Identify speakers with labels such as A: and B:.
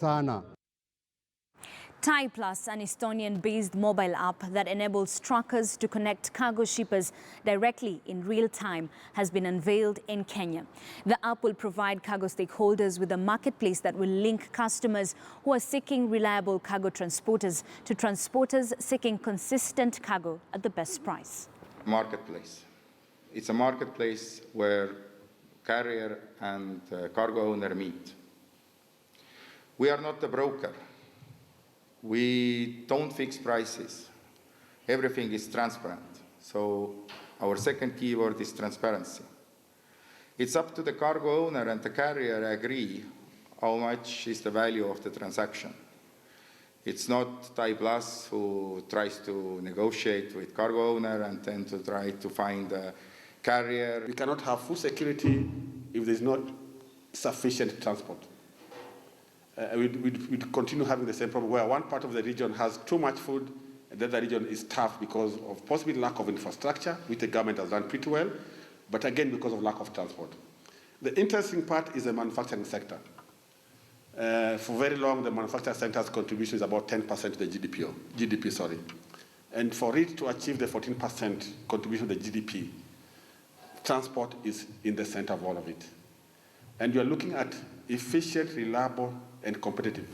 A: sana.
B: Thai Plus, an Estonian-based mobile app that enables truckers to connect cargo shippers directly in real time, has been unveiled in Kenya. The app will provide cargo stakeholders with a marketplace that will link customers who are seeking reliable cargo transporters to transporters seeking consistent cargo at the best price.
C: Marketplace. It's a marketplace where carrier and cargo owner meet. We are not a broker. We don't fix prices. Everything is transparent. So our second keyword is transparency. It's up to the cargo owner and the carrier agree how much is the value of the transaction. It's not Thai Plus who tries to negotiate with cargo owner and then to try to find a carrier.
D: We cannot have food security if there's not sufficient transport. We'd continue having the same problem where one part of the region has too much food and the other region is tough because of possibly lack of infrastructure, which the government has done pretty well, but again because of lack of transport. The interesting part is the manufacturing sector. For very long, the manufacturing sector's contribution is about 10% to the GDP. And for it to achieve the 14% contribution to the GDP, transport is in the center of all of it. And you're looking at efficient, reliable, and competitive.